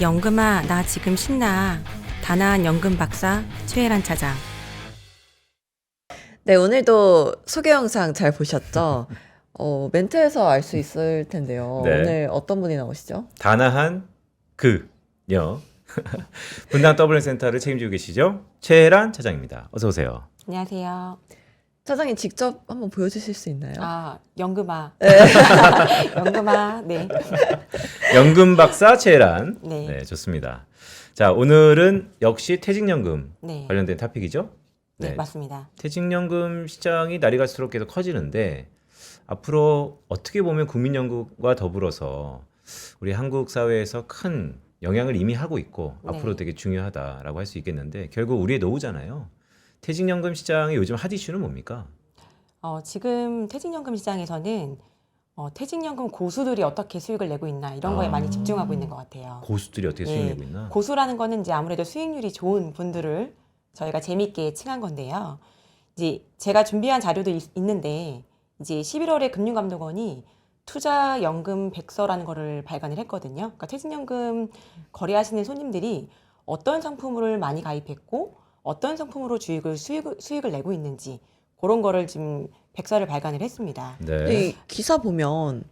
연금아, 나 지금 신나. 다나한 연금 박사 최혜란 차장. 네, 오늘도 소개 영상 잘 보셨죠? 멘트에서 알 수 있을 텐데요. 네. 오늘 어떤 분이 나오시죠? 다나한 그녀 분당 더블센터를 책임지고 계시죠? 최혜란 차장입니다. 어서 오세요. 안녕하세요. 차장님 직접 한번 보여주실 수 있나요? 연금아. 연금아, 네. 연금 박사 최혜란. 네. 네, 좋습니다. 자, 오늘은 역시 퇴직연금 네. 관련된 토픽이죠? 네, 맞습니다. 퇴직연금 시장이 날이 갈수록 계속 커지는데 앞으로 어떻게 보면 국민연금과 더불어서 우리 한국 사회에서 큰 영향을 이미 하고 있고 네. 앞으로 되게 중요하다라고 할 수 있겠는데 결국 우리의 노후잖아요. 퇴직연금 시장의 요즘 핫 이슈는 뭡니까? 지금 퇴직연금 시장에서는 퇴직연금 고수들이 어떻게 수익을 내고 있나 이런 거에 많이 집중하고 있는 것 같아요. 고수들이 어떻게 수익 내고 있나? 고수라는 거는 이제 아무래도 수익률이 좋은 분들을 저희가 재미있게 칭한 건데요. 이제 제가 준비한 자료도 있는데 이제 11월에 금융감독원이 투자연금 백서라는 거를 발간을 했거든요. 그러니까 퇴직연금 거래하시는 손님들이 어떤 상품을 많이 가입했고 어떤 상품으로 수익을 내고 있는지 그런 거를 지금 백서를 발간을 했습니다. 네. 이 기사 보면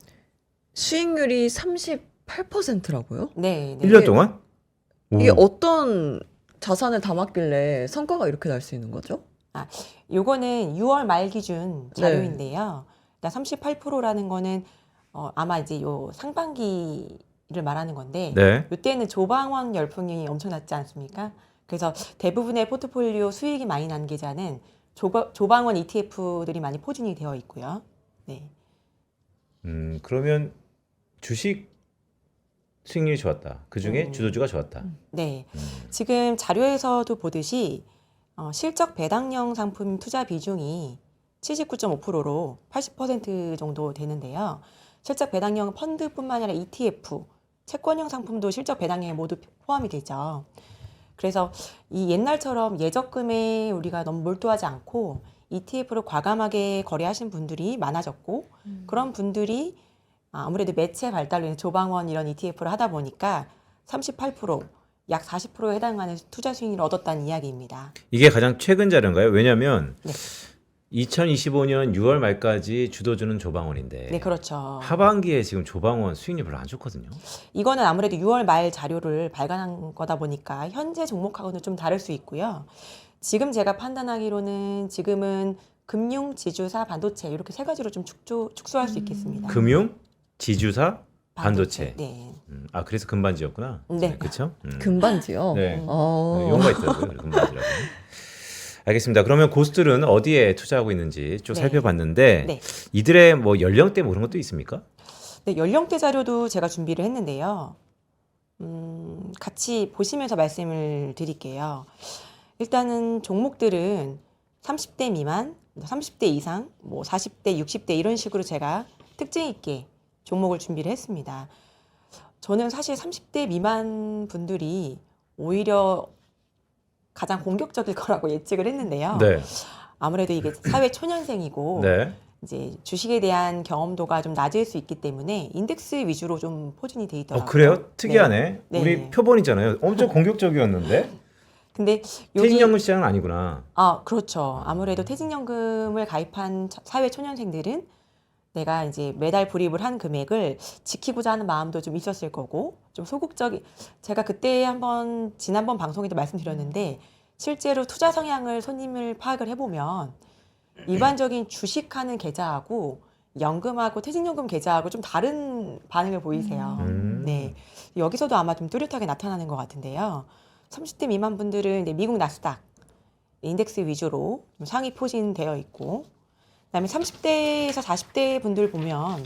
수익률이 38%라고요? 네, 1년 동안? 이게 오. 어떤 자산을 담았길래 성과가 이렇게 날 수 있는 거죠? 요거는 6월 말 기준 자료인데요. 일단 38%라는 거는 아마 이제 요 상반기를 말하는 건데 네. 이때는 조방원 열풍이 엄청났지 않습니까? 그래서 대부분의 포트폴리오 수익이 많이 난 계좌는 조방원 ETF들이 많이 포진이 되어 있고요. 네. 그러면 주식 수익률이 좋았다. 그 중에 주도주가 좋았다. 네. 지금 자료에서도 보듯이 실적 배당형 상품 투자 비중이 79.5%로 80% 정도 되는데요. 실적 배당형 펀드뿐만 아니라 ETF, 채권형 상품도 실적 배당형에 모두 포함이 되죠. 그래서 이 옛날처럼 예적금에 우리가 너무 몰두하지 않고 ETF를 과감하게 거래하신 분들이 많아졌고 그런 분들이 아무래도 매체 발달로 인해 조방원 이런 ETF를 하다 보니까 38%, 약 40%에 해당하는 투자 수익률을 얻었다는 이야기입니다. 이게 가장 최근 자료인가요? 왜냐하면 네. 2025년 6월 말까지 주도주는 조방원인데 네, 그렇죠. 하반기에 지금 조방원 수익률 별로 안 좋거든요. 이거는 아무래도 6월 말 자료를 발간한 거다 보니까 현재 종목하고는 좀 다를 수 있고요. 지금 제가 판단하기로는 지금은 금융, 지주사, 반도체 이렇게 세 가지로 좀 축소할 수 있겠습니다. 금융, 지주사, 반도체. 네. 그래서 금반지였구나. 네. 그렇죠? 금반지요? 네. 어. 용어가 있더라고요. 금반지라고. 알겠습니다. 그러면 고수들은 어디에 투자하고 있는지 좀 네. 살펴봤는데 네. 이들의 뭐 연령대 뭐 그런 것도 있습니까? 네, 연령대 자료도 제가 준비를 했는데요. 같이 보시면서 말씀을 드릴게요. 일단은 종목들은 30대 미만, 30대 이상, 뭐 40대, 60대 이런 식으로 제가 특징 있게 종목을 준비를 했습니다. 저는 사실 30대 미만 분들이 오히려 가장 공격적일 거라고 예측을 했는데요. 네. 아무래도 이게 사회 초년생이고 네. 이제 주식에 대한 경험도가 좀 낮을 수 있기 때문에 인덱스 위주로 좀 포진이 돼 있더라고요. 그래요? 특이하네. 네. 우리 표본이잖아요. 엄청 공격적이었는데 근데 퇴직연금 시장은 아니구나. 그렇죠. 아무래도 퇴직연금을 가입한 사회 초년생들은 내가 이제 매달 불입을 한 금액을 지키고자 하는 마음도 좀 있었을 거고 좀 소극적인 제가 그때 지난번 방송에도 말씀드렸는데 실제로 투자 성향을 손님을 파악을 해보면 일반적인 주식하는 계좌하고 연금하고 퇴직연금 계좌하고 좀 다른 반응을 보이세요. 네, 여기서도 아마 좀 뚜렷하게 나타나는 것 같은데요. 30대 미만 분들은 이제 미국 나스닥 인덱스 위주로 좀 상위 포진되어 있고 그다음에 30대에서 40대 분들 보면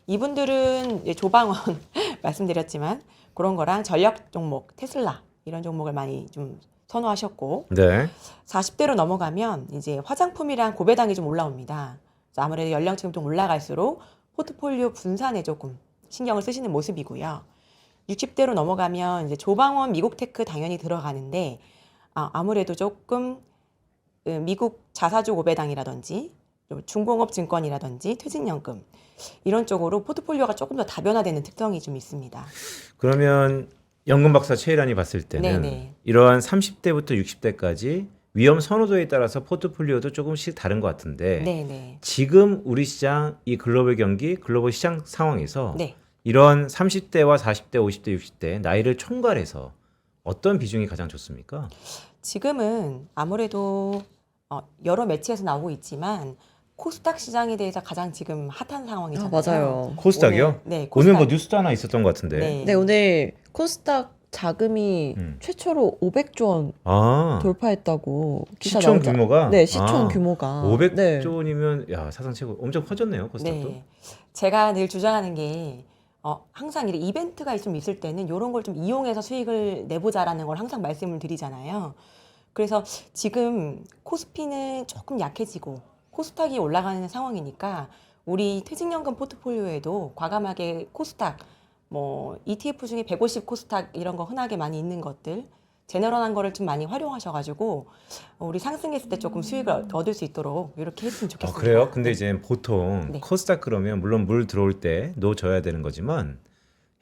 이분들은 이제 조방원 말씀드렸지만 그런 거랑 전략 종목 테슬라 이런 종목을 많이 좀 선호하셨고 네. 40대로 넘어가면 이제 화장품이랑 고배당이 좀 올라옵니다. 그래서 아무래도 연령층이 좀 올라갈수록 포트폴리오 분산에 조금 신경을 쓰시는 모습이고요. 60대로 넘어가면 이제 조방원 미국 테크 당연히 들어가는데 아무래도 조금 미국 자사주 고배당이라든지 중공업 증권이라든지 퇴직연금 이런 쪽으로 포트폴리오가 조금 더 다변화되는 특성이 좀 있습니다. 그러면 연금 박사 최일환이 봤을 때는 네네. 이러한 30대부터 60대까지 위험 선호도에 따라서 포트폴리오도 조금씩 다른 것 같은데 네네. 지금 우리 시장 이 글로벌 경기, 글로벌 시장 상황에서 네. 이런 30대와 40대, 50대, 60대 나이를 총괄해서 어떤 비중이 가장 좋습니까? 지금은 아무래도 여러 매체에서 나오고 있지만 코스닥 시장에 대해서 가장 지금 핫한 상황이잖아요. 맞아요. 코스닥이요? 오늘, 네, 오늘 코스닥. 뭐 뉴스도 하나 있었던 것 같은데. 네. 네, 오늘 코스닥 자금이 음. 최초로 500조 원 아, 돌파했다고 기사 시총 나오자. 규모가? 네, 시총 아, 규모가 500조 네. 원이면 야 사상 최고 엄청 커졌네요 코스닥도. 네. 제가 늘 주장하는 게 항상 이런 이벤트가 좀 있을 때는 이런 걸 좀 이용해서 수익을 내보자라는 걸 항상 말씀을 드리잖아요. 그래서 지금 코스피는 조금 약해지고 코스닥이 올라가는 상황이니까 우리 퇴직연금 포트폴리오에도 과감하게 코스닥, 뭐 ETF 중에 150 코스닥 이런 거 흔하게 많이 있는 것들, 제너럴한 거를 좀 많이 활용하셔가지고 우리 상승했을 때 조금 수익을 얻을 수 있도록 이렇게 했으면 좋겠습니다. 그래요? 근데 이제 보통 네. 코스닥 그러면 물론 물 들어올 때 넣어줘야 되는 거지만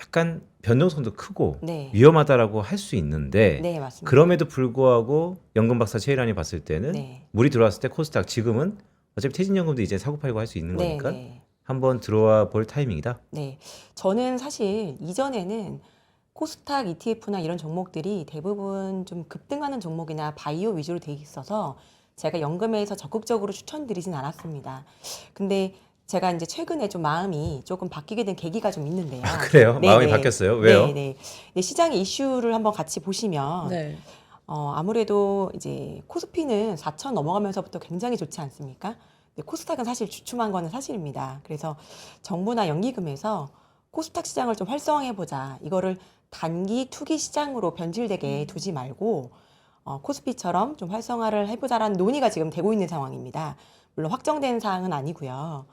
약간 변동성도 크고 네. 위험하다라고 할 수 있는데 네, 맞습니다. 그럼에도 불구하고 연금 박사 최일환이 봤을 때는 네. 물이 들어왔을 때 코스닥 지금은 어차피 퇴직연금도 이제 사고팔고 할 수 있는 네, 거니까 네. 한번 들어와 볼 타이밍이다. 네. 저는 사실 이전에는 코스닥 ETF나 이런 종목들이 대부분 좀 급등하는 종목이나 바이오 위주로 돼 있어서 제가 연금에서 적극적으로 추천드리진 않았습니다. 근데 제가 이제 최근에 좀 마음이 조금 바뀌게 된 계기가 좀 있는데요. 아, 그래요? 네, 마음이 네. 바뀌었어요? 왜요? 네, 네. 네, 시장의 이슈를 한번 같이 보시면 네. 아무래도 이제 코스피는 4천 넘어가면서부터 굉장히 좋지 않습니까? 근데 코스닥은 사실 주춤한 거는 사실입니다. 그래서 정부나 연기금에서 코스닥 시장을 좀 활성화해보자. 이거를 단기 투기 시장으로 변질되게 두지 말고 코스피처럼 좀 활성화를 해보자라는 논의가 지금 되고 있는 상황입니다. 물론 확정된 사항은 아니고요.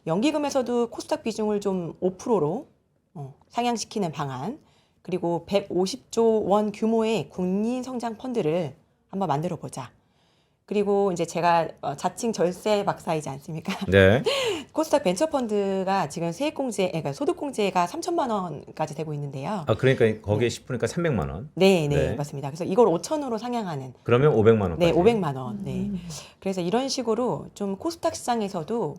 연기금에서도 코스닥 비중을 좀 5%로 상향시키는 방안, 그리고 150조 원 규모의 국민 성장 펀드를 한번 만들어 보자. 그리고 이제 제가 자칭 절세 박사이지 않습니까? 네. 코스닥 벤처펀드가 지금 세액공제, 그러니까 소득공제가 3천만 원까지 되고 있는데요. 아 그러니까 거기에 10%니까 300만 원. 네, 네. 네, 맞습니다. 그래서 이걸 5천으로 상향하는, 그러면 500만 원까지. 네, 500만 원. 네. 그래서 이런 식으로 좀 코스닥 시장에서도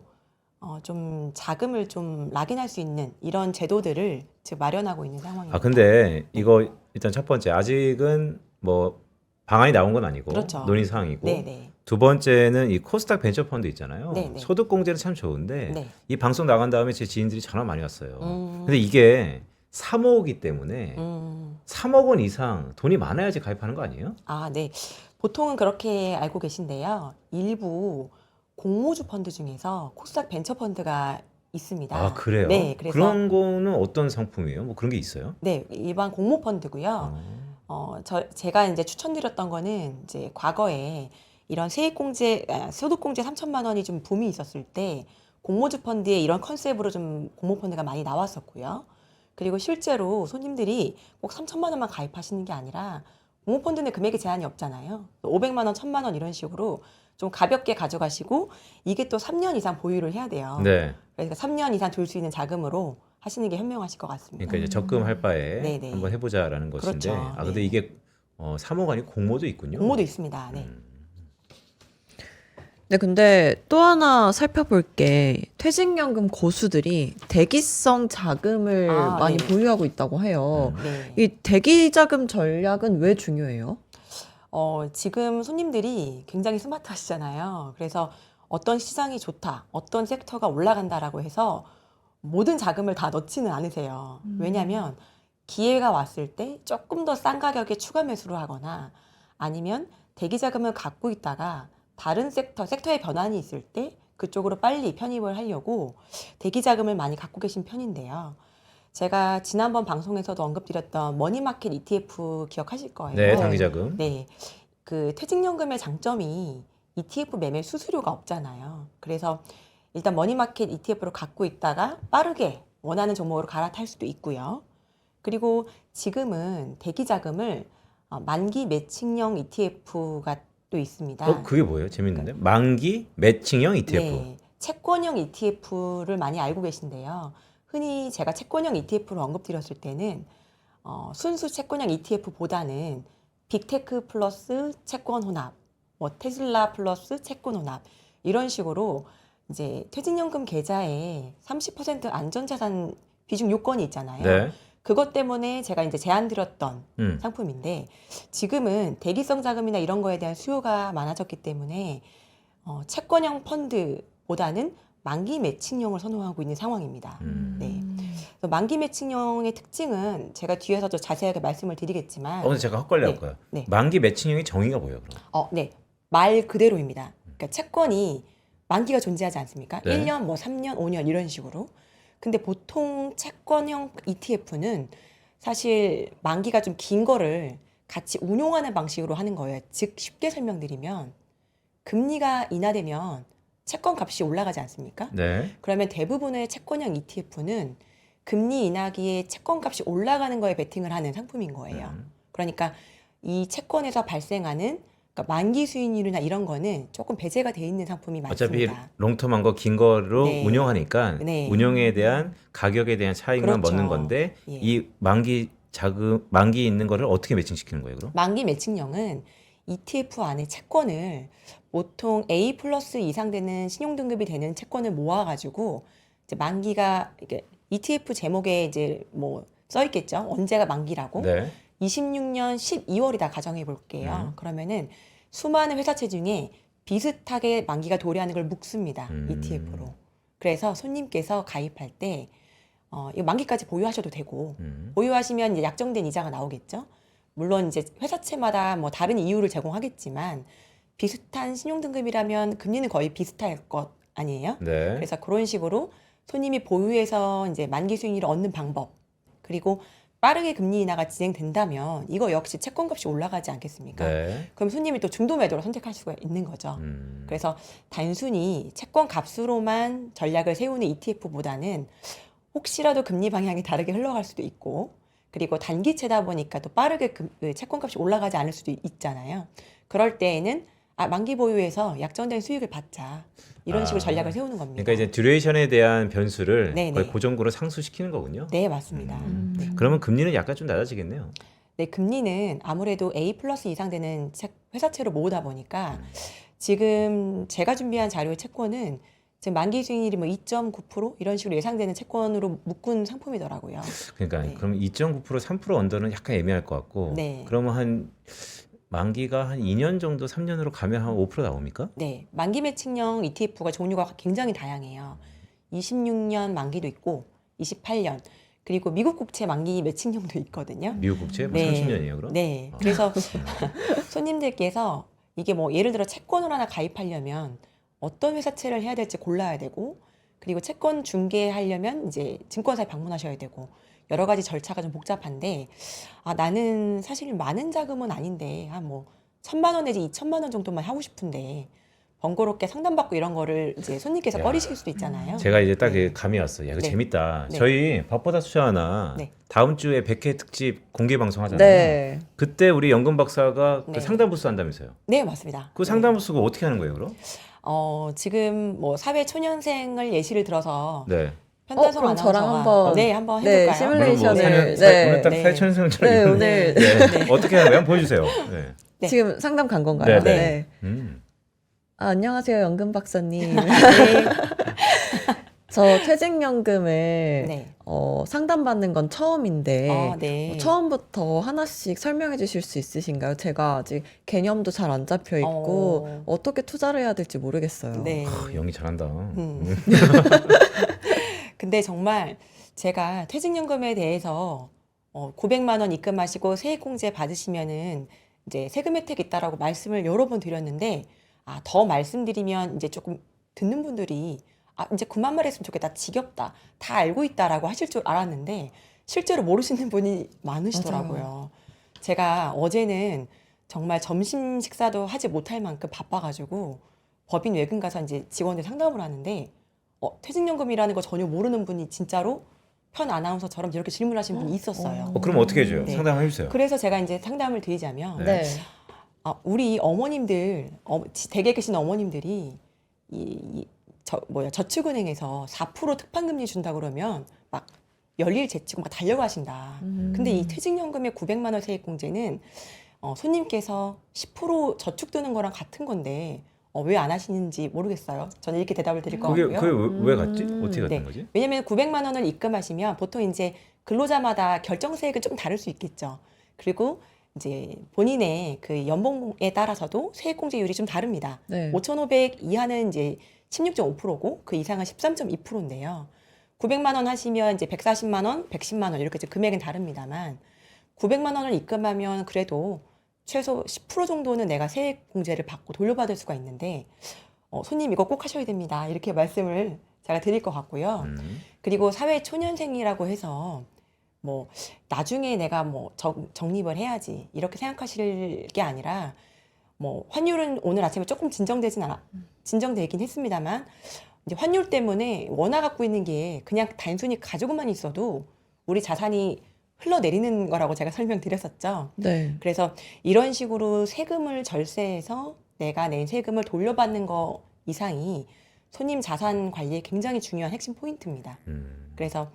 좀 자금을 좀 락인할 수 있는 이런 제도들을 지금 마련하고 있는 상황입니다. 아 근데 이거 일단 첫 번째 아직은 뭐 방안이 나온 건 아니고 그렇죠. 논의 사항이고 네, 네, 두 번째는 이 코스닥 벤처펀드 있잖아요. 네, 네. 소득 공제는 참 좋은데 네. 이 방송 나간 다음에 제 지인들이 전화 많이 왔어요. 음. 근데 이게 3억이기 때문에 음. 3억 원 이상 돈이 많아야지 가입하는 거 아니에요? 아, 네. 보통은 그렇게 알고 계신데요. 일부 공모주 펀드 중에서 코스닥 벤처 펀드가 있습니다. 아 그래요? 네, 그래서 그런 거는 어떤 상품이에요? 뭐 그런 게 있어요? 네, 일반 공모 펀드고요. 제가 이제 추천드렸던 거는 이제 과거에 이런 소득공제 3천만 원이 좀 붐이 있었을 때 공모주 펀드에 이런 컨셉으로 좀 공모 펀드가 많이 나왔었고요. 그리고 실제로 손님들이 꼭 3천만 원만 가입하시는 게 아니라 공모 펀드는 금액이 제한이 없잖아요. 500만 원, 1,000만 원 이런 식으로 좀 가볍게 가져가시고 이게 또 3년 이상 보유를 해야 돼요. 네. 그러니까 3년 이상 둘 수 있는 자금으로 하시는 게 현명하실 것 같습니다. 그러니까 이제 적금할 바에 네네. 한번 해보자라는 것인데 그렇죠. 아 근데 네. 이게 3억 아니고 공모도 있군요. 공모도 있습니다. 네. 네, 근데 또 하나 살펴볼 게 퇴직연금 고수들이 대기성 자금을 아, 많이 네. 보유하고 있다고 해요. 네. 이 대기자금 전략은 왜 중요해요? 지금 손님들이 굉장히 스마트하시잖아요. 그래서 어떤 시장이 좋다, 어떤 섹터가 올라간다라고 해서 모든 자금을 다 넣지는 않으세요. 왜냐하면 기회가 왔을 때 조금 더 싼 가격에 추가 매수를 하거나 아니면 대기 자금을 갖고 있다가 다른 섹터의 변환이 있을 때 그쪽으로 빨리 편입을 하려고 대기 자금을 많이 갖고 계신 편인데요. 제가 지난번 방송에서도 언급드렸던 머니마켓 ETF 기억하실 거예요. 네, 단기자금. 네. 그 퇴직연금의 장점이 ETF 매매 수수료가 없잖아요. 그래서 일단 머니마켓 ETF로 갖고 있다가 빠르게 원하는 종목으로 갈아탈 수도 있고요. 그리고 지금은 대기자금을 만기 매칭형 ETF가 또 있습니다. 그게 뭐예요? 재밌는데. 만기 매칭형 ETF. 네, 채권형 ETF를 많이 알고 계신데요. 흔히 제가 채권형 ETF를 언급드렸을 때는 순수 채권형 ETF보다는 빅테크 플러스 채권 혼합, 뭐 테슬라 플러스 채권 혼합 이런 식으로 이제 퇴직연금 계좌에 30% 안전자산 비중 요건이 있잖아요. 네. 그것 때문에 제가 이제 제안드렸던 음. 상품인데 지금은 대기성 자금이나 이런 거에 대한 수요가 많아졌기 때문에 채권형 펀드보다는 만기 매칭형을 선호하고 있는 상황입니다. 네. 그래서 만기 매칭형의 특징은 제가 뒤에서 더 자세하게 말씀을 드리겠지만, 오늘 제가 헛걸려 할 네. 거예요. 네. 만기 매칭형의 정의가 뭐예요, 그럼? 네. 말 그대로입니다. 그러니까 채권이 만기가 존재하지 않습니까? 네. 1년, 뭐 3년, 5년 이런 식으로. 근데 보통 채권형 ETF는 사실 만기가 좀 긴 거를 같이 운용하는 방식으로 하는 거예요. 즉 쉽게 설명드리면 금리가 인하되면 채권 값이 올라가지 않습니까? 네. 그러면 대부분의 채권형 ETF는 금리 인하기에 채권 값이 올라가는 거에 베팅을 하는 상품인 거예요. 그러니까 이 채권에서 발생하는 그러니까 만기 수익률이나 이런 거는 조금 배제가 돼 있는 상품이 어차피 많습니다. 롱텀한 거 긴 거로 네. 운용하니까 네. 운용에 대한 가격에 대한 차익만 그렇죠. 먹는 건데 예. 이 만기 자금 만기 있는 거를 어떻게 매칭시키는 거예요, 그럼? 만기 매칭형은 ETF 안에 채권을 보통 A 플러스 이상 되는 신용등급이 되는 채권을 모아가지고 이제 만기가 이게 ETF 제목에 이제 뭐 써 있겠죠. 언제가 만기라고. 네. 26년 12월이다 가정해 볼게요. 그러면은 수많은 회사채 중에 비슷하게 만기가 도래하는 걸 묶습니다. ETF로. 그래서 손님께서 가입할 때 이거 만기까지 보유하셔도 되고 보유하시면 이제 약정된 이자가 나오겠죠. 물론 이제 회사채마다 뭐 다른 이유를 제공하겠지만 비슷한 신용등급이라면 금리는 거의 비슷할 것 아니에요? 네. 그래서 그런 식으로 손님이 보유해서 이제 만기 수익률을 얻는 방법 그리고 빠르게 금리 인하가 진행된다면 이거 역시 채권값이 올라가지 않겠습니까? 네. 그럼 손님이 또 중도 매도를 선택할 수가 있는 거죠. 그래서 단순히 채권 값으로만 전략을 세우는 ETF보다는 혹시라도 금리 방향이 다르게 흘러갈 수도 있고 그리고 단기채다 보니까 또 빠르게 채권값이 올라가지 않을 수도 있잖아요. 그럴 때에는 만기 보유해서 약정된 수익을 받자 이런 식으로 전략을 세우는 겁니다. 그러니까 이제 듀레이션에 대한 변수를 네네. 거의 고정구로 상수시키는 거군요. 네, 맞습니다. 네. 그러면 금리는 약간 좀 낮아지겠네요. 네, 금리는 아무래도 A 플러스 이상 되는 회사채로 모으다 보니까 지금 제가 준비한 자료의 채권은 지금 만기 수익률이 뭐 2.9% 이런 식으로 예상되는 채권으로 묶은 상품이더라고요. 그러니까 네. 그럼 2.9% 3% 언더는 약간 애매할 것 같고 네. 그러면 한 만기가 한 2년 정도 3년으로 가면 한 5% 나옵니까? 네, 만기 매칭형 ETF가 종류가 굉장히 다양해요. 26년 만기도 있고 28년 그리고 미국 국채 만기 매칭형도 있거든요. 미국 국채 뭐 네. 30년이에요, 그럼? 네. 그래서 손님들께서 이게 뭐 예를 들어 채권을 하나 가입하려면 어떤 회사채를 해야 될지 골라야 되고 그리고 채권 중개하려면 이제 증권사에 방문하셔야 되고 여러 가지 절차가 좀 복잡한데 나는 사실 많은 자금은 아닌데 한 뭐 1,000만 원 내지 2,000만 원 정도만 하고 싶은데 번거롭게 상담받고 이런 거를 이제 손님께서 야. 꺼리실 수도 있잖아요. 제가 이제 딱 네. 감이 왔어요. 야, 이거 네. 재밌다. 네. 저희 밥보다 수저 하나 네. 다음 주에 100회 특집 공개 방송 하잖아요. 네. 그때 우리 연금 박사가 네. 그 상담 부스 한다면서요. 네, 맞습니다. 그 상담 부스가 어떻게 하는 거예요, 그럼? 지금 뭐 사회 초년생을 예시를 들어서 네. 편단성 그럼 저랑 아나운서가 한번 네, 한번 네, 해볼까요? 시뮬레이션을- 시뮬레이션을, 오늘 딱 네. 사회천생처럼 네, 있는데. 오늘 네. 어떻게 하는 거예요? 한번 보여주세요. 네. 네. 지금 상담 간 건가요? 네, 네. 음. 안녕하세요, 연금 박사님. 네. 저 퇴직연금을 네. 상담받는 건 처음인데 네. 처음부터 하나씩 설명해 주실 수 있으신가요? 제가 아직 개념도 잘 안 잡혀 있고 어떻게 투자를 해야 될지 모르겠어요. 네. 영희 잘한다. 근데 정말 제가 퇴직연금에 대해서 900만 원 입금하시고 세액공제 받으시면은 이제 세금 혜택이 있다라고 말씀을 여러 번 드렸는데 더 말씀드리면 이제 조금 듣는 분들이 이제 그만 말했으면 좋겠다. 지겹다. 다 알고 있다라고 하실 줄 알았는데 실제로 모르시는 분이 많으시더라고요. 제가 어제는 정말 점심 식사도 하지 못할 만큼 바빠가지고 법인 외근 가서 이제 직원들 상담을 하는데 퇴직연금이라는 거 전혀 모르는 분이 진짜로 편 아나운서처럼 이렇게 질문하시는 분이 있었어요. 그럼 어떻게 해줘요? 네. 상담해 주세요. 그래서 제가 이제 상담을 드리자면 네. 우리 어머님들 댁에 계신 어머님들이 저축은행에서 4% 특판금리 준다 그러면 막 열일 제치고 막 달려가신다. 근데 이 퇴직연금의 900만 원 세액공제는 손님께서 10% 저축 드는 거랑 같은 건데 왜 안 하시는지 모르겠어요. 저는 이렇게 대답을 드릴 것 그게 같고요. 왜 갔지? 어떻게 갔던 네. 거지? 왜냐하면 900만 원을 입금하시면 보통 이제 근로자마다 결정세액은 좀 다를 수 있겠죠. 그리고 이제 본인의 그 연봉에 따라서도 세액공제율이 좀 다릅니다. 네. 5,500 이하는 이제 16.5%고 그 이상은 13.2%인데요. 900만 원 하시면 이제 140만 원, 110만 원 이렇게 이제 금액은 다릅니다만 900만 원을 입금하면 그래도 최소 10% 정도는 내가 세액 공제를 받고 돌려받을 수가 있는데 손님 이거 꼭 하셔야 됩니다. 이렇게 말씀을 제가 드릴 것 같고요. 그리고 사회 초년생이라고 해서 뭐 나중에 내가 뭐 적립을 해야지 이렇게 생각하실 게 아니라 뭐 환율은 오늘 아침에 조금 진정되긴 했습니다만 이제 환율 때문에 원화 갖고 있는 게 그냥 단순히 가지고만 있어도 우리 자산이 흘러내리는 거라고 제가 설명드렸었죠. 네. 그래서 이런 식으로 세금을 절세해서 내가 낸 세금을 돌려받는 거 이상이 손님 자산 관리에 굉장히 중요한 핵심 포인트입니다. 그래서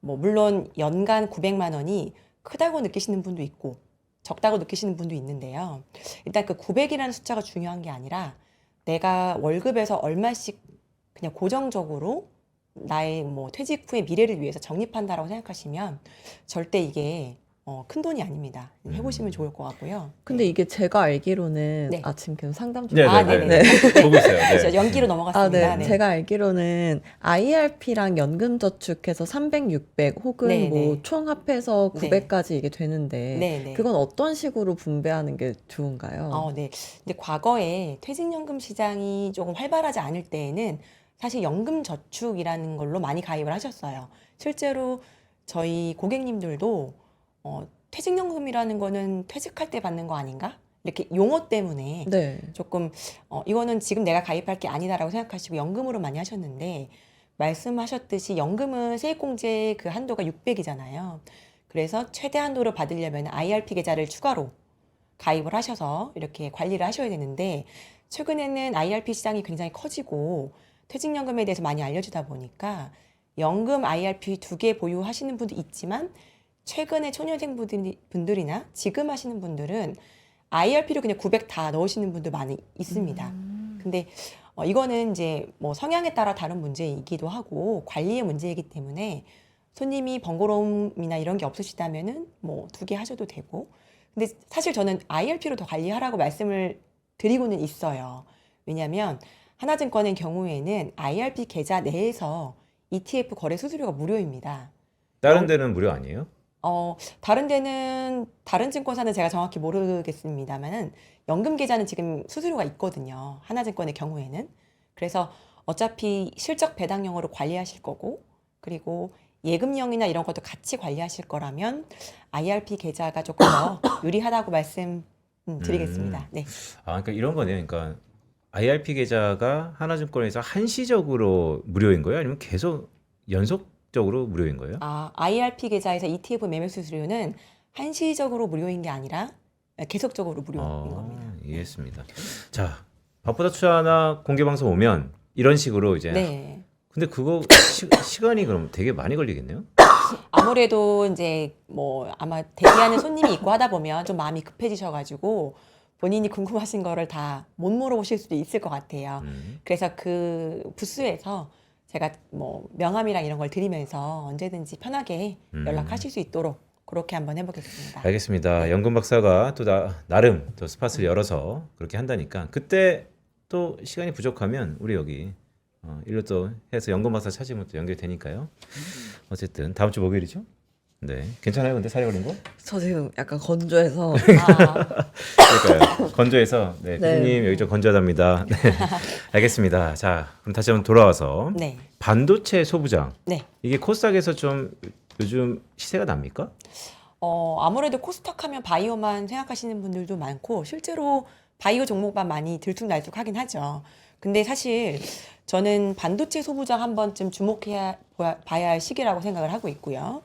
뭐 물론 연간 900만 원이 크다고 느끼시는 분도 있고 적다고 느끼시는 분도 있는데요. 일단 그 900이라는 숫자가 중요한 게 아니라 내가 월급에서 얼마씩 그냥 고정적으로 나의 뭐 퇴직 후의 미래를 위해서 적립한다라고 생각하시면 절대 이게 큰 돈이 아닙니다. 해보시면 좋을 것 같고요. 근데 이게 제가 알기로는 네. 지금 계속 상담 중. 네네네. 보고 있어요. 네. 그래서 연기로 넘어갔습니다. 네. 제가 알기로는 IRP랑 연금저축해서 300, 600 혹은 네, 뭐 네. 총 합해서 네. 900까지 이게 되는데 네네. 그건 어떤 식으로 분배하는 게 좋은가요? 네. 근데 과거에 퇴직연금 시장이 조금 활발하지 않을 때에는 사실 연금저축이라는 걸로 많이 가입을 하셨어요. 실제로 저희 고객님들도 퇴직연금이라는 거는 퇴직할 때 받는 거 아닌가? 이렇게 용어 때문에 네. 조금 이거는 지금 내가 가입할 게 아니다라고 생각하시고 연금으로 많이 하셨는데 말씀하셨듯이 연금은 세액공제 그 한도가 600이잖아요. 그래서 최대 한도를 받으려면 IRP 계좌를 추가로 가입을 하셔서 이렇게 관리를 하셔야 되는데 최근에는 IRP 시장이 굉장히 커지고 퇴직연금에 대해서 많이 알려주다 보니까 연금 IRP 2개 보유하시는 분도 있지만 최근에 초년생 분들이나 지금 하시는 분들은 IRP로 그냥 900 다 넣으시는 분들 많이 있습니다. 근데 이거는 이제 뭐 성향에 따라 다른 문제이기도 하고 관리의 문제이기 때문에 손님이 번거로움이나 이런 게 없으시다면은 뭐 2개 하셔도 되고 근데 사실 저는 IRP로 더 관리하라고 말씀을 드리고는 있어요. 왜냐하면 하나증권의 경우에는 IRP 계좌 내에서 ETF 거래 수수료가 무료입니다. 다른 데는 무료 아니에요? 다른 데는 다른 증권사는 제가 정확히 모르겠습니다만은 연금 계좌는 지금 수수료가 있거든요. 하나증권의 경우에는. 그래서 어차피 실적 배당형으로 관리하실 거고 그리고 예금형이나 이런 것도 같이 관리하실 거라면 IRP 계좌가 조금 더 유리하다고 말씀드리겠습니다. 네. 그러니까 이런 거네요. 그러니까 IRP 계좌가 하나증권에서 한시적으로 무료인 거예요? 아니면 계속 연속적으로 무료인 거예요? IRP 계좌에서 ETF 매매 수수료는 한시적으로 무료인 게 아니라 계속적으로 무료인 겁니다. 이해했습니다. 자, 밥보다 투자나 공개 방송 오면 이런 식으로 이제 네. 근데 그거 시간이 그럼 되게 많이 걸리겠네요? 아무래도 이제 뭐 아마 대기하는 손님이 있고 하다 보면 좀 마음이 급해지셔가지고 본인이 궁금하신 거를 다 못 물어보실 수도 있을 것 같아요. 그래서 그 부스에서 제가 뭐 명함이랑 이런 걸 드리면서 언제든지 편하게 연락하실 수 있도록 그렇게 한번 해보겠습니다. 알겠습니다. 연금 박사가 또 나름 또 스팟을 열어서 그렇게 한다니까 그때 또 시간이 부족하면 우리 여기 일로 또 해서 연금 박사 찾으면 또 연결되니까요. 어쨌든 다음 주 목요일이죠? 네, 괜찮아요. 근데 살이 걸린 거? 저 지금 약간 건조해서 그러니까요. 건조해서 네, 네. 피디님 여기 좀 건조하답니다. 네, 알겠습니다. 자, 그럼 다시 한번 돌아와서 네. 반도체 소부장 네. 이게 코스닥에서 좀 요즘 시세가 납니까? 아무래도 코스닥 하면 바이오만 생각하시는 분들도 많고 실제로 바이오 종목만 많이 들쑥날쑥하긴 하죠. 근데 사실 저는 반도체 소부장 한 번쯤 주목해야 봐야 할 시기라고 생각을 하고 있고요.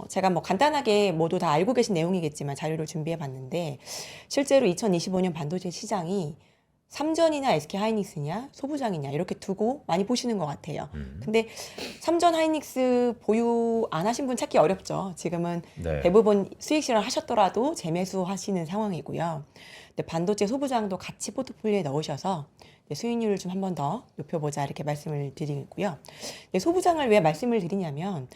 제가 뭐 간단하게 모두 다 알고 계신 내용이겠지만 자료를 준비해 봤는데 실제로 2025년 반도체 시장이 삼전이냐 SK 하이닉스냐 소부장이냐 이렇게 두고 많이 보시는 것 같아요. 근데 삼전 하이닉스 보유 안 하신 분 찾기 어렵죠. 지금은 네. 대부분 수익 실현 하셨더라도 재매수 하시는 상황이고요. 근데 반도체 소부장도 같이 포트폴리오에 넣으셔서 수익률을 좀 한 번 더 높여보자 이렇게 말씀을 드리고요. 소부장을 왜 말씀을 드리냐면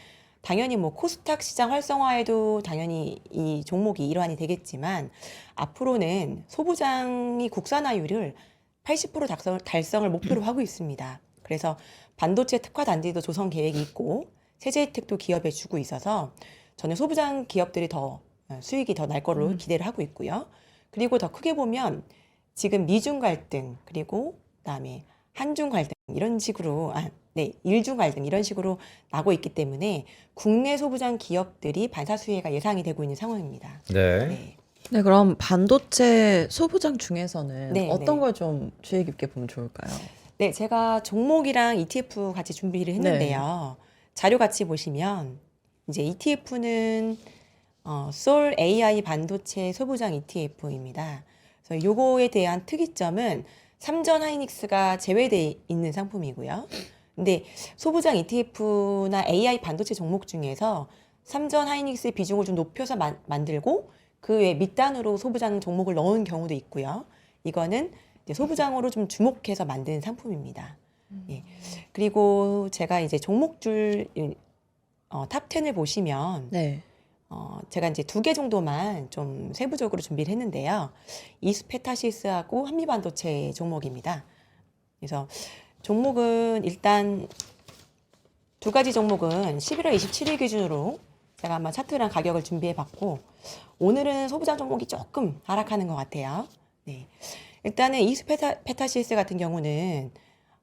당연히 뭐 코스닥 시장 활성화에도 당연히 이 종목이 일환이 되겠지만 앞으로는 소부장이 국산화율을 80% 달성을 목표로 하고 있습니다. 그래서 반도체 특화 단지도 조성 계획이 있고 세제 혜택도 기업에 주고 있어서 저는 소부장 기업들이 더 수익이 더 날 거로 기대를 하고 있고요. 그리고 더 크게 보면 지금 미중 갈등 그리고 그다음에 한중 갈등 이런 식으로 일중 갈등 이런 식으로 나고 있기 때문에 국내 소부장 기업들이 반사 수혜가 예상이 되고 있는 상황입니다. 네. 네. 네, 그럼 반도체 소부장 중에서는 네, 어떤 네. 걸 좀 주의 깊게 보면 좋을까요? 네, 제가 종목이랑 ETF 같이 준비를 했는데요. 자료 같이 보시면 이제 ETF는 솔 AI 반도체 소부장 ETF입니다. 그래서 요거에 대한 특이점은 삼전 하이닉스가 제외돼 있는 상품이고요. 근데 소부장 ETF나 AI 반도체 종목 중에서 삼전 하이닉스의 비중을 좀 높여서 만들고 그 외 밑단으로 소부장 종목을 넣은 경우도 있고요. 이거는 이제 소부장으로 좀 주목해서 만든 상품입니다. 예. 그리고 제가 이제 종목줄 탑 10을 보시면 네. 제가 이제 2개 정도만 좀 세부적으로 준비를 했는데요. 이스페타시스하고 한미반도체 종목입니다. 그래서 종목은 일단 2가지 종목은 11월 27일 기준으로 제가 한번 차트랑 가격을 준비해 봤고 오늘은 소부장 종목이 조금 하락하는 것 같아요. 네. 일단은 이스페타시스 같은 경우는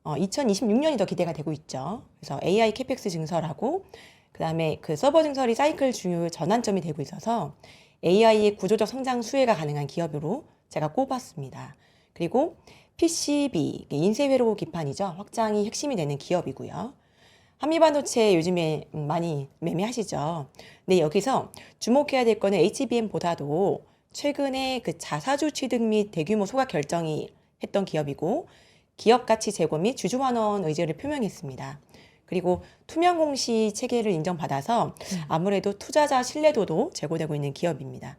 2026년이 더 기대가 되고 있죠. 그래서 AI 캐펙스 증설하고 그다음에 그 서버 증설이 사이클 중요 전환점이 되고 있어서 AI의 구조적 성장 수혜가 가능한 기업으로 제가 꼽았습니다. 그리고 PCB, 인쇄 회로 기판이죠. 확장이 핵심이 되는 기업이고요. 한미반도체 요즘에 많이 매매하시죠. 근데 여기서 주목해야 될 거는 HBM보다도 최근에 그 자사주 취득 및 대규모 소각 결정이 했던 기업이고 기업 가치 제고 및 주주 환원 의지를 표명했습니다. 그리고 투명 공시 체계를 인정받아서 아무래도 투자자 신뢰도도 제고되고 있는 기업입니다.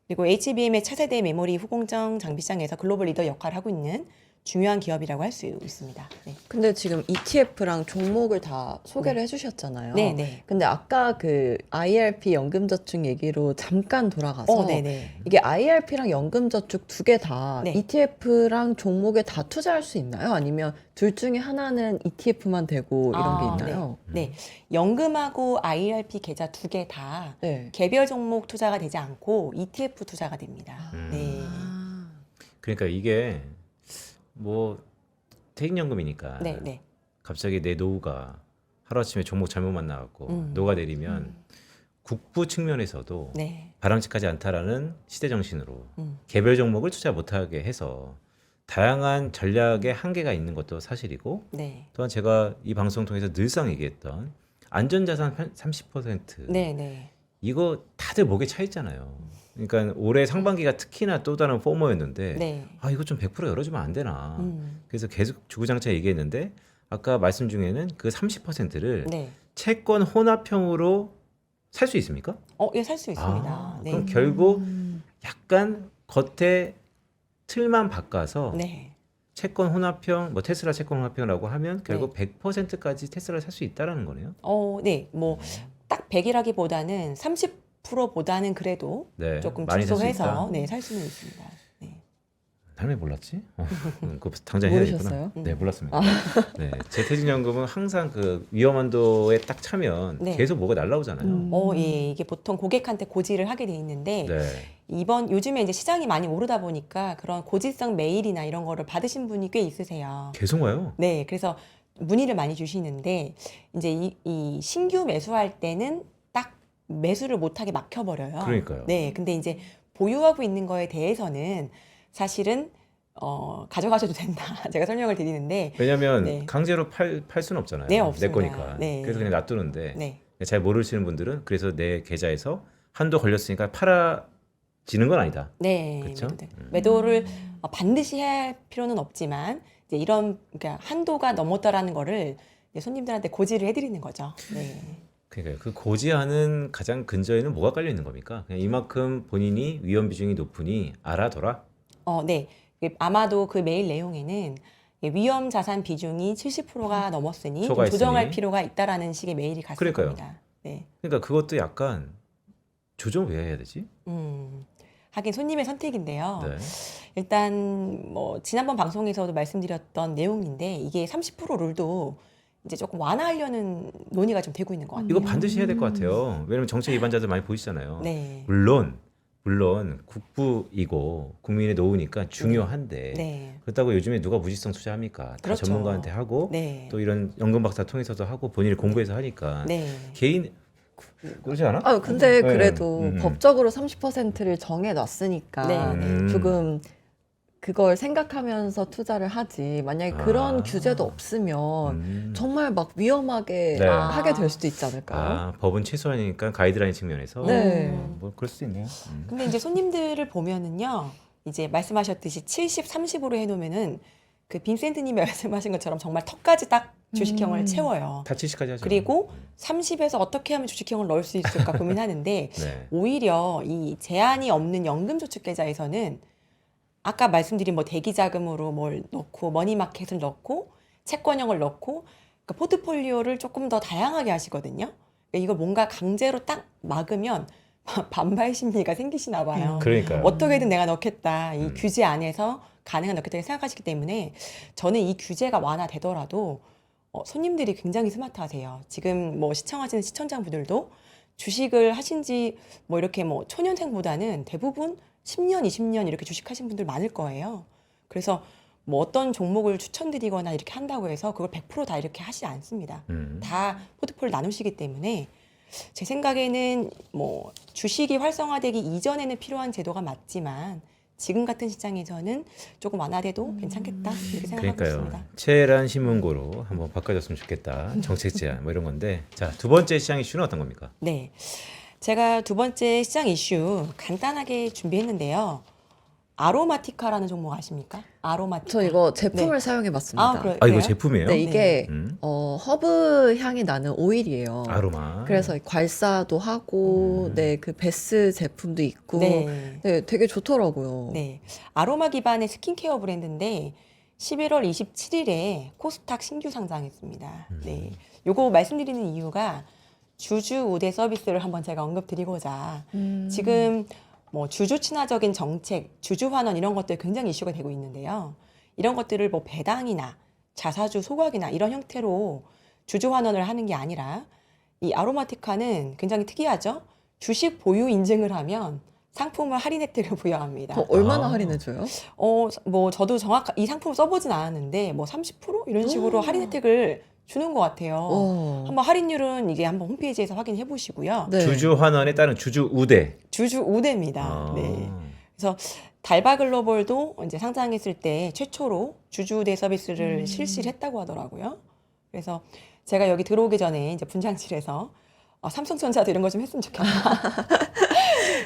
그리고 HBM의 차세대 메모리 후공정 장비시장에서 글로벌 리더 역할을 하고 있는 중요한 기업이라고 할 수 있습니다. 네. 근데 지금 ETF랑 종목을 다 소개를 해주셨잖아요. 네, 네. 근데 아까 그 IRP 연금저축 얘기로 잠깐 돌아가서 네, 네. 이게 IRP랑 연금저축 2개 다 네. ETF랑 종목에 다 투자할 수 있나요? 아니면 둘 중에 하나는 ETF만 되고 이런 게 있나요? 네. 연금하고 IRP 계좌 2개 다 네. 개별 종목 투자가 되지 않고 ETF 투자가 됩니다. 네. 아. 그러니까 이게 뭐 퇴직연금이니까 네, 네. 갑자기 내 노후가 하루아침에 종목 잘못 만나갖고 녹아내리면 국부 측면에서도 네. 바람직하지 않다라는 시대정신으로 음. 개별 종목을 투자 못하게 해서 다양한 전략에 한계가 있는 것도 사실이고 네. 또한 제가 이 방송 통해서 늘상 얘기했던 안전자산 30% 네, 네. 이거 다들 목에 차 있잖아요. 그러니까 올해 상반기가 특히나 또 다른 포머였는데 네. 이거 좀 100% 열어주면 안 되나. 음. 그래서 계속 주구장창 얘기했는데 아까 말씀 중에는 그 30%를 네. 채권 혼합형으로 살 수 있습니까? 예, 살 수 있습니다. 네. 그럼 결국 약간 겉에 틀만 바꿔서 네. 채권 혼합형, 뭐 테슬라 채권 혼합형이라고 하면 결국 100%까지 테슬라를 살 수 있다라는 거네요. 네. 뭐 딱 100이라기보다는 30%보다는 그래도 네, 조금 많이 살수 축소해서 있다. 살 수는 있습니다. 네. 나는 왜 몰랐지? 그거 당장 해야겠구나. 모르셨어요? 네, 몰랐습니다. 네, 제 퇴직연금은 항상 그 위험한도에 딱 차면 네. 계속 뭐가 날라오잖아요. 예, 이게 보통 고객한테 고지를 하게 돼 있는데 네, 요즘에 이제 시장이 많이 오르다 보니까 그런 고지성 메일이나 이런 거를 받으신 분이 꽤 있으세요. 계속 와요. 네, 그래서 문의를 많이 주시는데 이제 이 신규 매수할 때는 딱 매수를 못하게 막혀버려요. 그러니까요. 네, 근데 이제 보유하고 있는 거에 대해서는 사실은 가져가셔도 된다. 제가 설명을 드리는데 왜냐하면 네. 강제로 팔 수는 없잖아요. 네, 내 없습니다. 거니까. 네. 그래서 그냥 놔두는데 네, 잘 모르시는 분들은 그래서 내 계좌에서 한도 걸렸으니까 팔아 지는 건 아니다. 네, 그쵸? 매도를 반드시 해야 할 필요는 없지만 이제 이런 그러니까 한도가 넘었다라는 거를 이제 손님들한테 고지를 해드리는 거죠. 네. 그러니까 그 고지하는 가장 근저에는 뭐가 깔려 있는 겁니까? 그냥 이만큼 본인이 위험 비중이 높으니 알아둬라. 네. 아마도 그 메일 내용에는 위험 자산 비중이 70%가 넘었으니 좀 초과했으니. 조정할 필요가 있다라는 식의 메일이 갔을 그러니까요. 겁니다. 네. 그러니까 그것도 약간 조정 왜 해야 되지? 하긴 손님의 선택인데요. 네. 일단 뭐 지난번 방송에서도 말씀드렸던 내용인데 이게 30% 룰도 이제 조금 완화하려는 논의가 좀 되고 있는 것 같아요. 이거 반드시 해야 될 것 같아요. 왜냐면 정책 위반자들 많이 보이시잖아요. 네. 물론 국부이고 국민의 노후니까 중요한데 네. 그렇다고 요즘에 누가 무지성 투자합니까? 다 그렇죠. 전문가한테 하고 네. 또 이런 연금박사 통해서도 하고 본인이 공부해서 하니까 네. 개인 그러지 않아? 아, 근데 네. 그래도 법적으로 30%를 정해놨으니까 네. 조금 그걸 생각하면서 투자를 하지. 만약에 아. 그런 규제도 없으면 정말 막 위험하게 네. 하게 될 수도 있지 않을까요? 아, 법은 최소한이니까 가이드라인 측면에서 네. 뭐 그럴 수도 있네요. 근데 이제 손님들을 보면은요, 이제 말씀하셨듯이 70, 30으로 해놓으면은 그 빈센트님이 말씀하신 것처럼 정말 턱까지 딱 주식형을 채워요. 다 70까지 하죠. 그리고 30에서 어떻게 하면 주식형을 넣을 수 있을까 고민하는데 네. 오히려 이 제한이 없는 연금저축계좌에서는 아까 말씀드린 뭐 대기자금으로 뭘 넣고 머니마켓을 넣고 채권형을 넣고 그러니까 포트폴리오를 조금 더 다양하게 하시거든요. 그러니까 이걸 뭔가 강제로 딱 막으면 반발 심리가 생기시나 봐요. 그러니까요. 어떻게든 내가 넣겠다. 이 음. 규제 안에서 가능한 넣겠다 생각하시기 때문에 저는 이 규제가 완화되더라도 손님들이 굉장히 스마트하세요. 지금 뭐 시청하시는 시청자분들도 주식을 하신 지 뭐 이렇게 뭐 초년생보다는 대부분 10년, 20년 이렇게 주식하신 분들 많을 거예요. 그래서 뭐 어떤 종목을 추천드리거나 이렇게 한다고 해서 그걸 100%다 이렇게 하지 않습니다. 다 포트폴리오 나누시기 때문에 제 생각에는 뭐 주식이 활성화되기 이전에는 필요한 제도가 맞지만 지금 같은 시장에서는 조금 완화돼도 괜찮겠다 이렇게 생각하고 그러니까요. 있습니다. 최애란 신문고로 한번 바꿔줬으면 좋겠다. 정책 제안 뭐 이런 건데. 자, 두 번째 시장 이슈는 어떤 겁니까? 네, 제가 두 번째 시장 이슈 간단하게 준비했는데요. 아로마티카라는 종목 아십니까? 아로마티카. 저 이거 제품을 네. 사용해봤습니다. 그래요? 아, 이거 제품이에요? 네, 이게 음. 허브 향이 나는 오일이에요. 아로마. 그래서 괄사도 하고, 네, 그 베스 제품도 있고, 네. 네, 되게 좋더라고요. 네. 아로마 기반의 스킨케어 브랜드인데 11월 27일에 코스닥 신규 상장했습니다. 네. 요거 말씀드리는 이유가 주주 우대 서비스를 한번 제가 언급드리고자 지금 뭐 주주 친화적인 정책, 주주 환원 이런 것들 굉장히 이슈가 되고 있는데요. 이런 것들을 뭐 배당이나 자사주 소각이나 이런 형태로 주주 환원을 하는 게 아니라 이 아로마티카는 굉장히 특이하죠. 주식 보유 인증을 하면 상품을 할인 혜택을 부여합니다. 얼마나 아. 할인해줘요? 뭐 저도 이 상품 써보진 않았는데 뭐 30% 이런 식으로 할인 혜택을 주는 것 같아요. 한번 할인율은 이게 한번 홈페이지에서 확인해 보시고요. 네. 주주 환원에 따른 주주 우대. 주주 우대입니다. 아. 네. 그래서 달바 글로벌도 이제 상장했을 때 최초로 주주 우대 서비스를 실시를 했다고 하더라고요. 그래서 제가 여기 들어오기 전에 이제 분장실에서 삼성전자도 이런 거 좀 했으면 좋겠다.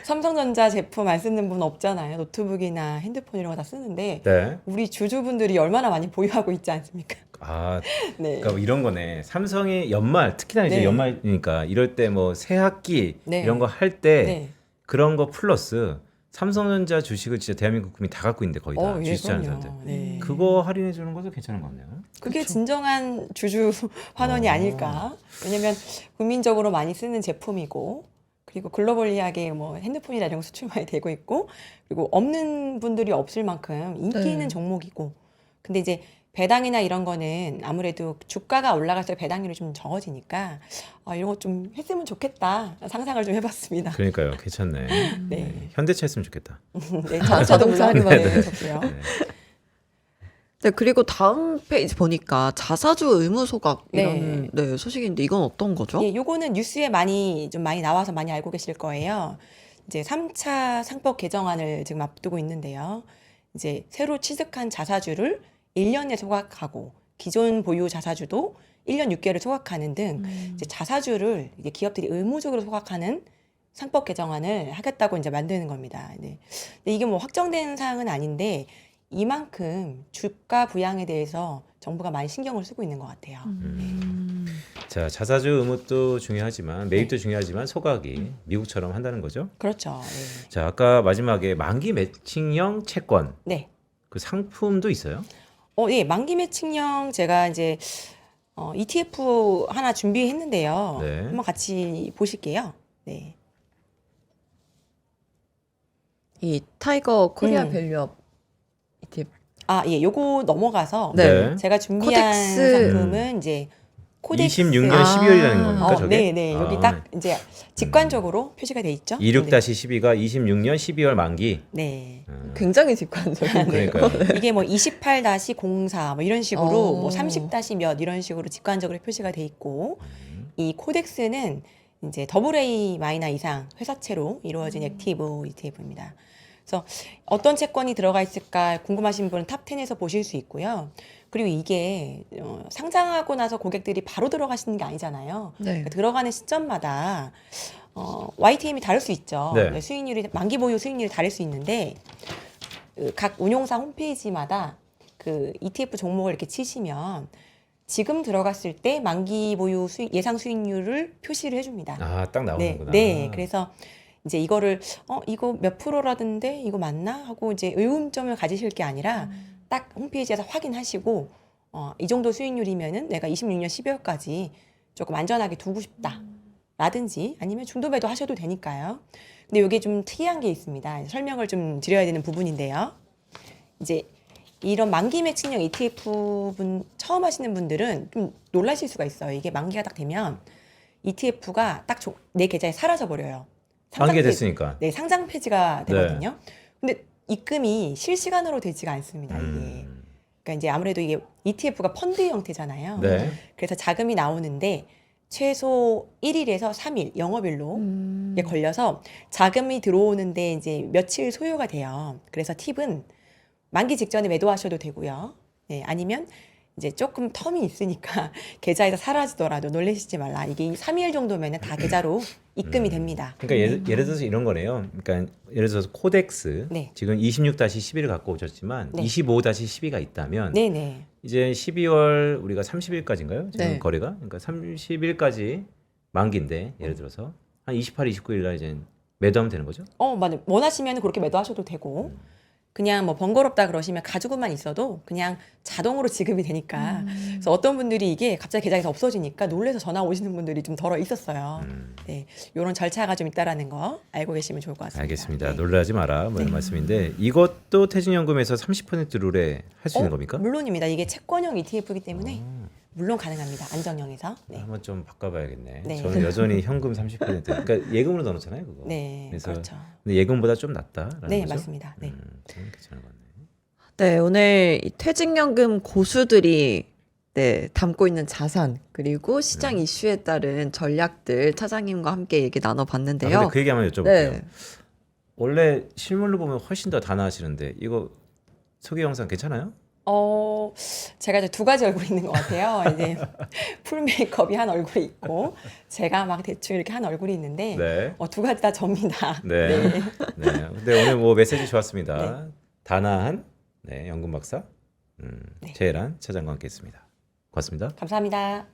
삼성전자 제품 안 쓰는 분 없잖아요. 노트북이나 핸드폰 이런 거 다 쓰는데 네. 우리 주주분들이 얼마나 많이 보유하고 있지 않습니까? 아, 네. 그러니까 이런 거네. 삼성이 연말, 특히나 이제 네. 연말이니까 이럴 때 뭐 새학기 네. 이런 거 할 때 네. 그런 거 플러스 삼성전자 주식을 진짜 대한민국 국민이 다 갖고 있는데 거의 다 예, 주식하는 그럼요. 사람들. 네. 그거 할인해 주는 것도 괜찮은 것 같네요. 그게 진정한 주주 환원이 아닐까. 왜냐면 국민적으로 많이 쓰는 제품이고, 그리고 글로벌리하게 뭐 핸드폰이나 이런 거 수출 많이 되고 있고, 그리고 없는 분들이 없을 만큼 인기 네. 있는 종목이고, 근데 이제 배당이나 이런 거는 아무래도 주가가 올라갈수록 배당률이 좀 적어지니까 이런 거 좀 했으면 좋겠다 상상을 좀 해봤습니다. 그러니까요. 괜찮네. 네, 현대차 했으면 좋겠다. 네 자동차도 물론 자동차 네, 좋고요. 네. 네, 그리고 다음 페이지 보니까 자사주 의무 소각 이런 네, 소식인데 이건 어떤 거죠? 예, 요거는 뉴스에 많이 나와서 많이 알고 계실 거예요. 이제 3차 상법 개정안을 지금 앞두고 있는데요. 이제 새로 취득한 자사주를 1년에 소각하고 기존 보유 자사주도 1년 6개월을 소각하는 등 이제 자사주를 이제 기업들이 의무적으로 소각하는 상법 개정안을 하겠다고 이제 만드는 겁니다. 네. 근데 이게 뭐 확정된 사항은 아닌데 이만큼 주가 부양에 대해서 정부가 많이 신경을 쓰고 있는 것 같아요. 자, 자사주 의무도 중요하지만 매입도 중요하지만 소각이 미국처럼 한다는 거죠. 그렇죠. 네. 자, 아까 마지막에 만기 매칭형 채권 네. 그 상품도 있어요? 예, 만기 매칭형 제가 이제 ETF 하나 준비했는데요. 네. 한번 같이 보실게요. 네. 이 타이거 코리아 음. 밸류업 ETF. 예, 요거 넘어가서 네. 제가 준비한 코덱스. 상품은 이제 코덱스. 26년 아. 12월이라는 겁니까, 저게? 네, 네. 여기 아, 딱 이제 직관적으로 표시가 돼 있죠. 26-12가 26년 12월 만기. 네. 굉장히 직관적이네요. 그러니까요. 이게 뭐 28-04 뭐 이런 식으로 어. 뭐 30-몇 이런 식으로 직관적으로 표시가 돼 있고 이 코덱스는 이제 AA 마이너 이상 회사채로 이루어진 액티브 ETF입니다. 그래서 어떤 채권이 들어가 있을까 궁금하신 분은 탑 10에서 보실 수 있고요. 그리고 이게 상장하고 나서 고객들이 바로 들어가시는 게 아니잖아요. 네. 그러니까 들어가는 시점마다 YTM이 다를 수 있죠. 네. 수익률이 만기 보유 수익률이 다를 수 있는데 각 운용사 홈페이지마다 그 ETF 종목을 이렇게 치시면 지금 들어갔을 때 만기 보유 예상 수익률을 표시를 해줍니다. 아, 딱 네, 나오는구나. 네. 그래서 이제 이거를 이거 몇 프로라던데 이거 맞나 하고 이제 의문점을 가지실 게 아니라 딱 홈페이지에서 확인하시고 이 정도 수익률이면은 내가 26년 12월까지 조금 안전하게 두고 싶다. 라든지 아니면 중도 매도 하셔도 되니까요. 근데 이게 좀 특이한 게 있습니다. 설명을 좀 드려야 되는 부분인데요. 이제 이런 만기 매칭형 ETF 처음 하시는 분들은 좀 놀라실 수가 있어요. 이게 만기가 딱 되면 ETF가 딱 내 계좌에 사라져 버려요. 만기가 됐으니까. 네, 상장 폐지가 되거든요. 근데 입금이 실시간으로 되지가 않습니다. 이게. 그러니까 이제 아무래도 이게 ETF가 펀드 형태잖아요. 네. 그래서 자금이 나오는데 최소 1일에서 3일 영업일로 이게 걸려서 자금이 들어오는데 이제 며칠 소요가 돼요. 그래서 팁은 만기 직전에 매도하셔도 되고요. 네, 아니면 이제 조금 텀이 있으니까 계좌에서 사라지더라도 놀라시지 말라. 이게 3일 정도면은 다 계좌로 입금이 됩니다. 그러니까 예를 들어서 이런 거네요. 그러니까 예를 들어서 코덱스 네. 지금 26-11을 갖고 오셨지만 네. 25-12가 있다면 네네. 이제 12월 우리가 30일까지인가요? 지금 네. 거래가? 그러니까 30일까지 만기인데 예를 들어서 한 28, 29일 날 이제 매도하면 되는 거죠? 맞아요. 원하시면 그렇게 매도하셔도 되고 그냥 뭐 번거롭다 그러시면 가지고만 있어도 그냥 자동으로 지급이 되니까 그래서 어떤 분들이 이게 갑자기 계좌에서 없어지니까 놀래서 전화 오시는 분들이 좀 덜어 있었어요. 네, 이런 절차가 좀 있다라는 거 알고 계시면 좋을 것 같습니다. 알겠습니다. 네. 놀라지 마라 뭐 이런 말씀인데 이것도 퇴직연금에서 30% 룰에 할 수 있는 겁니까? 물론입니다. 이게 채권형 ETF이기 때문에 물론 가능합니다. 안정형에서. 네. 한번 좀 바꿔봐야겠네. 네. 저는 여전히 현금 30%. 그러니까 예금으로 넣어놓잖아요, 그거. 네, 그래서 그렇죠. 근데 예금보다 좀 낫다라는 네, 거죠? 맞습니다. 네. 그건 괜찮은 것 같네. 네, 오늘 이 퇴직연금 고수들이 담고 있는 자산 그리고 시장 이슈에 따른 전략들 차장님과 함께 얘기 나눠봤는데요. 근데 그 얘기 한번 여쭤볼게요. 네. 원래 실물로 보면 훨씬 더 단아하시는데 이거 소개 영상 괜찮아요? 제가 이제 두 가지 얼굴이 있는 것 같아요. 이제 풀 메이크업이 한 얼굴이 있고 제가 막 대충 이렇게 한 얼굴이 있는데 네. 두 가지 다 접니다. 네. 네. 네. 근데 오늘 뭐 메시지 좋았습니다. 단아한 연금 박사 네. 최혜란 차장과 함께했습니다. 고맙습니다. 감사합니다.